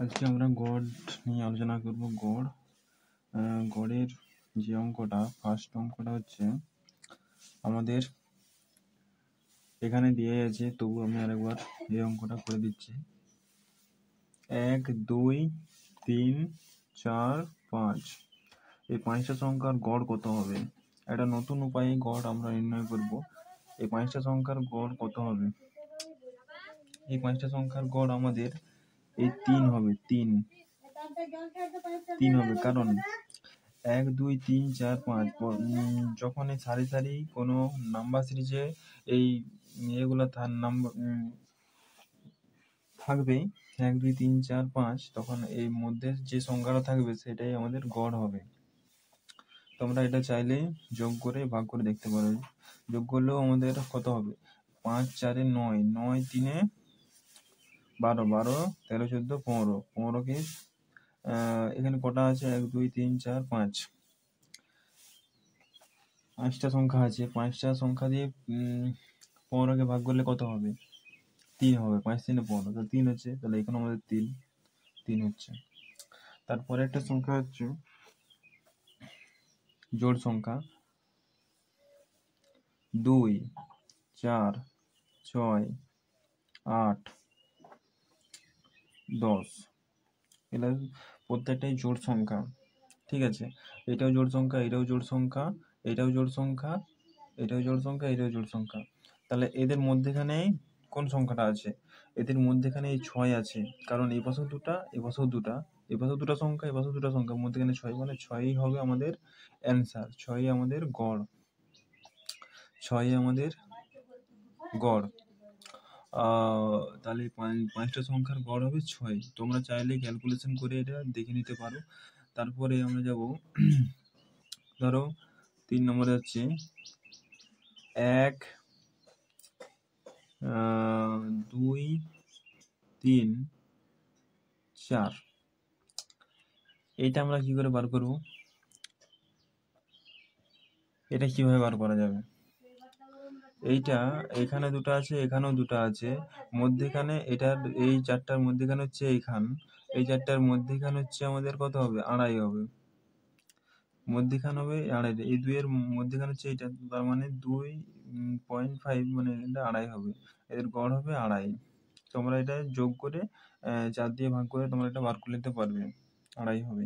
আজকে আমরা গড় নিয়ে আলোচনা করব। গড়ের যে অঙ্কটা, ফার্স্ট অঙ্কটা হচ্ছে আমাদের এখানে দিয়ে আছে, তবু আমি আরেকবার এই অঙ্কটা করে দিচ্ছি। 1, 2, 3, 4, 5 এই 5টা সংখ্যার গড় কত হবে? একটা নতুন উপায়ে গড় আমরা নির্ণয় করব। এই 5টা সংখ্যার গড় কত হবে? এই 5টা সংখ্যার গড় আমাদের এই 3 হবে। 3 হবে, কারণ 1, 2, 3, 4, 5 যখন এই সারি সারি কোনো নাম্বার সিরিজে এই এগুলো নাম্বার থাকবে 1, 2, 3, 4, 5, তখন এই মধ্যে যে সংখ্যাটা থাকবে সেটাই আমাদের গড় হবে। তোমরা এটা চাইলে যোগ করে ভাগ করে দেখতে পারো। যোগ করলেও আমাদের কত হবে? 5, 4, 9, 9, 3, 12, 12, 13, 14, 15, 15 কি এখানে কটা আছে? 1, 2, 3, 4, 5 5টা সংখ্যা আছে। 5টা সংখ্যা দিয়ে 15কে ভাগ করলে কত হবে? 3 হবে। 5, 3, 15, তাহলে 3 হচ্ছে। তাহলে এখানে আমাদের 3 হচ্ছে। তারপরে একটা সংখ্যা হচ্ছে জোড় সংখ্যা 2, 4, 6, 8, 10। এটা প্রত্যেকটাই জোড় সংখ্যা, ঠিক আছে? এটাও জোড় সংখ্যা, এটাও জোড় সংখ্যা, এটাও জোড় সংখ্যা, এটাও জোড় সংখ্যা, এটাও জোড় সংখ্যা। তাহলে এদের মধ্যেখানে কোন সংখ্যাটা আছে? এদের মধ্যেখানে এই 6 আছে, কারণ এই পাশেও দুটা, এ পাশেও দুটা, এ পাশেও দুটা সংখ্যা, এ পাশেও দুটা সংখ্যা, মধ্যেখানে 6, মানে 6ই হবে আমাদের অ্যান্সার। 6ই আমাদের গড়। 6ই আমাদের গড়। তাহলে 5টা সংখ্যার গড় হবে 6। তোমরা চাইলে ক্যালকুলেশন করে এটা দেখে নিতে পারো। তারপরে আমরা যাব, ধরো 3 নম্বরে হচ্ছে 1, 2, 3, 4। এইটা আমরা কি করে বার করব? এটা কিভাবে বার করা যাবে? এইটা এখানে দুটো আছে, এখানেও দুটো আছে, মধ্যেখানে এটার এই 4টার মধ্যেখানে হচ্ছে এইখান, এই 4টার মধ্যেখানে হচ্ছে আমাদের কত হবে? 2.5 হবে। মধ্যেখান হবে 2.5, এই 2 এর মধ্যেখান হচ্ছে এইটা, তার মানে 2.5, মানে এটা 2.5 হবে। এদের গড় হবে 2.5। তোমরা এটা যোগ করে 4 দিয়ে ভাগ করে তোমরা এটা বার করে নিতে পারবে, 2.5 হবে।